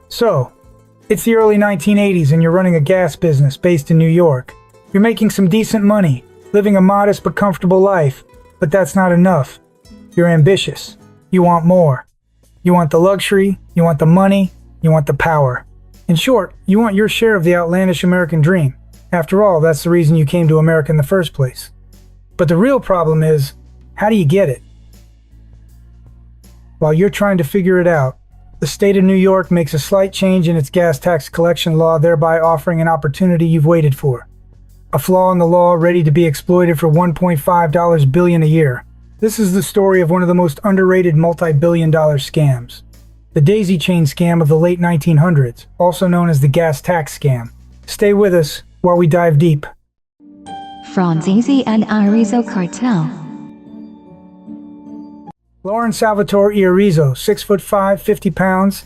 So, it's the early 1980s and you're running a gas business based in New York. You're making some decent money, living a modest but comfortable life, but that's not enough. You're ambitious. You want more. You want the luxury, you want the money, you want the power. In short, you want your share of the outlandish American dream. After all, that's the reason you came to America in the first place. But the real problem is, how do you get it? While you're trying to figure it out, the state of New York makes a slight change in its gas tax collection law, thereby offering an opportunity you've waited for. A flaw in the law ready to be exploited for $1.5 billion a year. This is the story of one of the most underrated multi-billion-dollar scams. The daisy chain scam of the late 1900s, also known as the gas tax scam. Stay with us while we dive deep. Franzese and Iorizzo Cartel. Lauren Salvatore Iorizzo, 6'5", 50 pounds,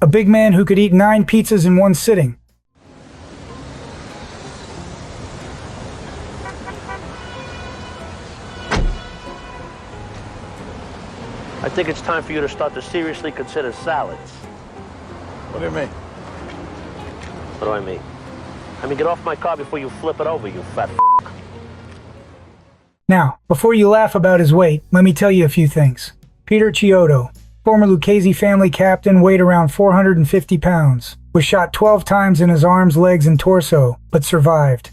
a big man who could eat 9 pizzas in one sitting. I think it's time for you to start to seriously consider salads. What do you mean? What do I mean? I mean, get off my car before you flip it over, you fat f***. Now, before you laugh about his weight, let me tell you a few things. Peter Chiodo, former Lucchese family captain, weighed around 450 pounds, was shot 12 times in his arms, legs, and torso, but survived.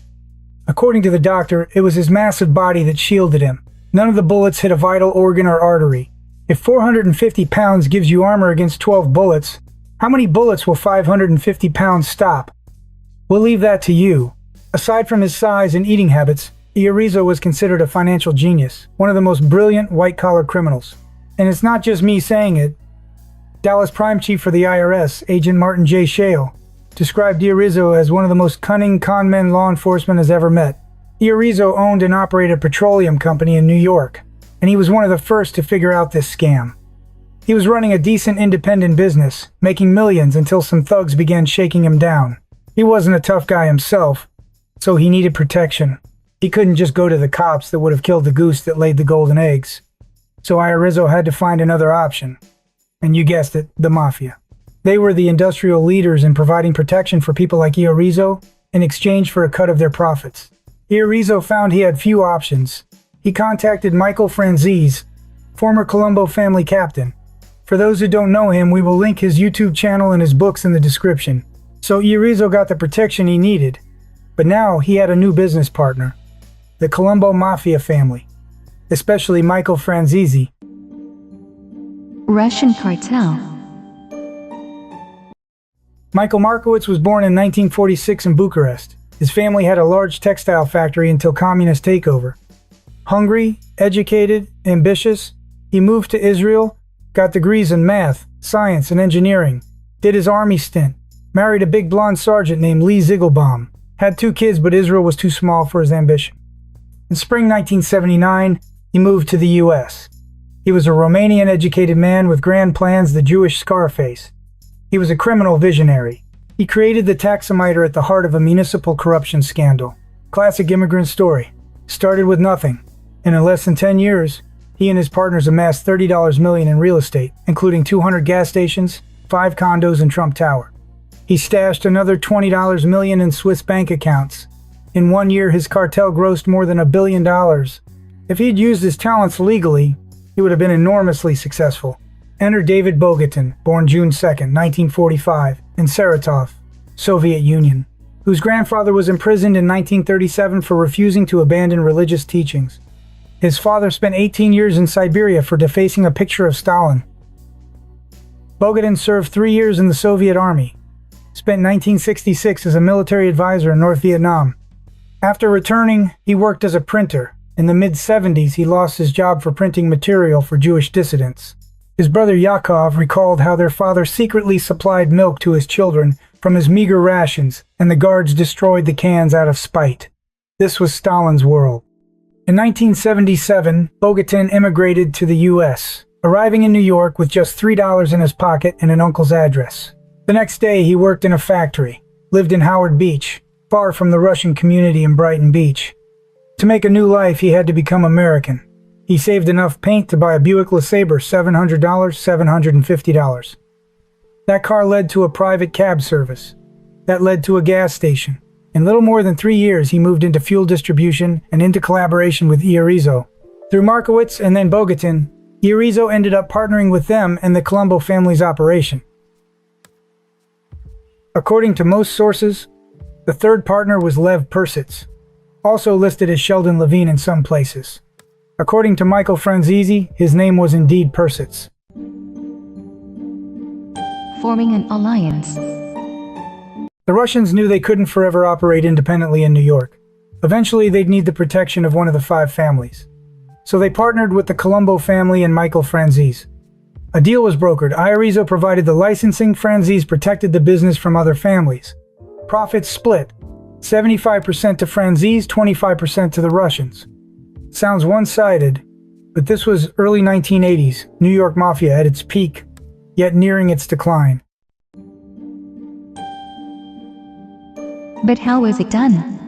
According to the doctor, it was his massive body that shielded him. None of the bullets hit a vital organ or artery. If 450 pounds gives you armor against 12 bullets, how many bullets will 550 pounds stop? We'll leave that to you. Aside from his size and eating habits, Iorizzo was considered a financial genius, one of the most brilliant white-collar criminals. And it's not just me saying it. Dallas Prime Chief for the IRS, Agent Martin J. Shale, described Iorizzo as one of the most cunning con men law enforcement has ever met. Iorizzo owned and operated a petroleum company in New York, and he was one of the first to figure out this scam. He was running a decent independent business, making millions until some thugs began shaking him down. He wasn't a tough guy himself, so he needed protection. He couldn't just go to the cops that would have killed the goose that laid the golden eggs. So Iorizzo had to find another option. And you guessed it, the Mafia. They were the industrial leaders in providing protection for people like Iorizzo in exchange for a cut of their profits. Iorizzo found he had few options. He contacted Michael Franzese, former Colombo family captain. For those who don't know him, we will link his YouTube channel and his books in the description. So Iorizzo got the protection he needed. But now he had a new business partner, the Colombo Mafia family, especially Michael Franzese. Russian cartel. Michael Markowitz was born in 1946 in Bucharest. His family had a large textile factory until communist takeover. Hungry, educated, ambitious, he moved to Israel, got degrees in math, science, and engineering, did his army stint, married a big blonde sergeant named Lee Ziegelbaum, had 2 kids, but Israel was too small for his ambition. In spring 1979, he moved to the U.S. He was a Romanian-educated man with grand plans, the Jewish Scarface. He was a criminal visionary. He created the taxometer at the heart of a municipal corruption scandal. Classic immigrant story. Started with nothing, and in less than 10 years, he and his partners amassed $30 million in real estate, including 200 gas stations, 5 condos, and Trump Tower. He stashed another $20 million in Swiss bank accounts. In 1 year, his cartel grossed more than $1 billion. If he'd used his talents legally, he would have been enormously successful. Enter David Bogatin, born June 2, 1945, in Saratov, Soviet Union, whose grandfather was imprisoned in 1937 for refusing to abandon religious teachings. His father spent 18 years in Siberia for defacing a picture of Stalin. Bogatin served 3 years in the Soviet Army, spent 1966 as a military advisor in North Vietnam. After returning, he worked as a printer. In the mid-70s, he lost his job for printing material for Jewish dissidents. His brother Yakov recalled how their father secretly supplied milk to his children from his meager rations, and the guards destroyed the cans out of spite. This was Stalin's world. In 1977, Bogatin immigrated to the U.S., arriving in New York with just $3 in his pocket and an uncle's address. The next day, he worked in a factory, lived in Howard Beach, far from the Russian community in Brighton Beach. To make a new life, he had to become American. He saved enough paint to buy a Buick LeSabre, $700, $750. That car led to a private cab service. That led to a gas station. In little more than 3 years, he moved into fuel distribution and into collaboration with Iorizzo. Through Markowitz and then Bogatin, Iorizzo ended up partnering with them and the Colombo family's operation. According to most sources, the third partner was Lev Persitz, also listed as Sheldon Levine in some places. According to Michael Franzese, his name was indeed Persitz. Forming an alliance. The Russians knew they couldn't forever operate independently in New York. Eventually, they'd need the protection of one of the 5 families. So they partnered with the Colombo family and Michael Franzese. A deal was brokered. Iorizzo provided the licensing, Franzese protected the business from other families. Profits split. 75% to Franzese, 25% to the Russians. Sounds one-sided, but this was early 1980s, New York Mafia at its peak, yet nearing its decline. But how was it done?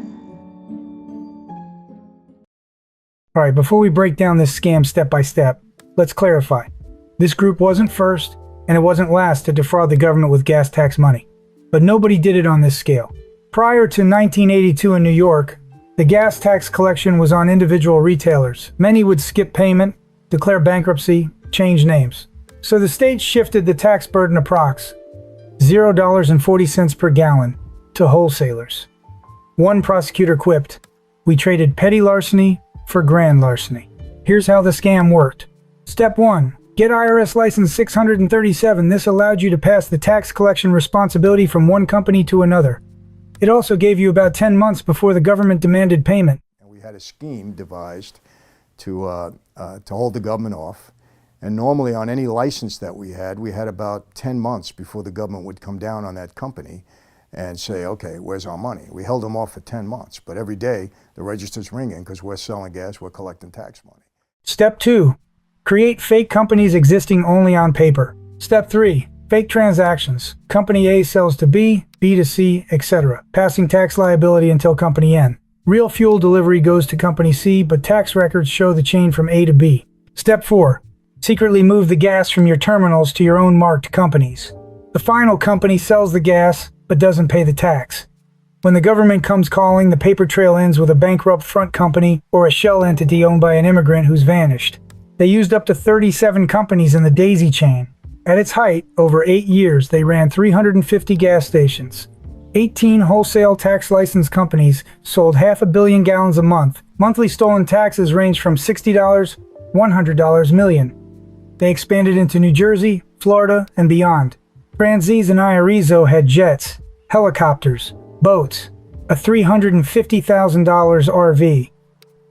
Alright, before we break down this scam step by step, let's clarify. This group wasn't first, and it wasn't last to defraud the government with gas tax money. But nobody did it on this scale. Prior to 1982 in New York, the gas tax collection was on individual retailers. Many would skip payment, declare bankruptcy, change names. So the state shifted the tax burden approx. $0.40 per gallon to wholesalers. One prosecutor quipped, "We traded petty larceny for grand larceny." Here's how the scam worked. Step 1. Get IRS license 637. This allowed you to pass the tax collection responsibility from one company to another. It also gave you about 10 months before the government demanded payment. And we had a scheme devised to hold the government off. And normally on any license that we had about 10 months before the government would come down on that company and say, okay, where's our money? We held them off for 10 months, but every day the register's ringing because we're selling gas, we're collecting tax money. Step 2. Create fake companies existing only on paper. Step 3. Fake transactions. Company A sells to B, B to C, etc., passing tax liability until Company N. Real fuel delivery goes to Company C, but tax records show the chain from A to B. Step 4. Secretly move the gas from your terminals to your own marked companies. The final company sells the gas, but doesn't pay the tax. When the government comes calling, the paper trail ends with a bankrupt front company or a shell entity owned by an immigrant who's vanished. They used up to 37 companies in the Daisy chain. At its height, over 8 years, they ran 350 gas stations. 18 wholesale tax license companies sold 500 million gallons a month. Monthly stolen taxes ranged from $60, $100 million. They expanded into New Jersey, Florida, and beyond. Franzese and Iorizzo had jets, helicopters, boats, a $350,000 RV.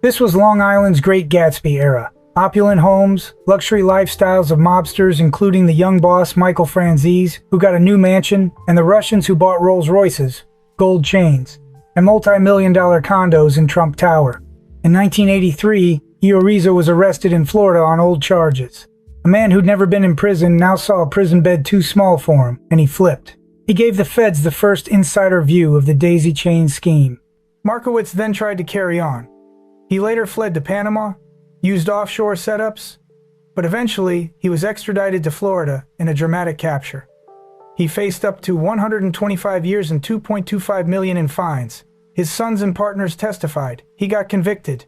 This was Long Island's Great Gatsby era. Opulent homes, luxury lifestyles of mobsters, including the young boss Michael Franzese, who got a new mansion, and the Russians who bought Rolls Royces, gold chains, and multi-million-dollar condos in Trump Tower. In 1983, Iorizzo was arrested in Florida on old charges. A man who'd never been in prison now saw a prison bed too small for him, and he flipped. He gave the feds the first insider view of the Daisy chain scheme. Markowitz then tried to carry on. He later fled to Panama, used offshore setups, but eventually he was extradited to Florida in a dramatic capture. He faced up to 125 years and $2.25 million in fines. His sons and partners testified. He got convicted.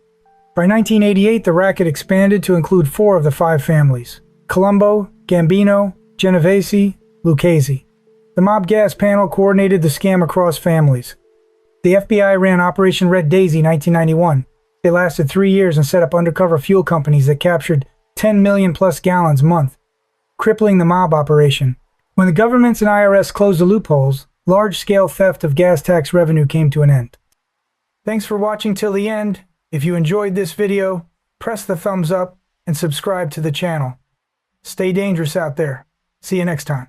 By 1988, the racket expanded to include 4 of the 5 families: Colombo, Gambino, Genovese, Lucchese. The mob gas panel coordinated the scam across families. The FBI ran Operation Red Daisy 1991. They lasted 3 years and set up undercover fuel companies that captured 10 million plus gallons a month, crippling the mob operation. When the governments and IRS closed the loopholes, large-scale theft of gas tax revenue came to an end. Thanks for watching till the end. If you enjoyed this video, press the thumbs up and subscribe to the channel. Stay dangerous out there. See you next time.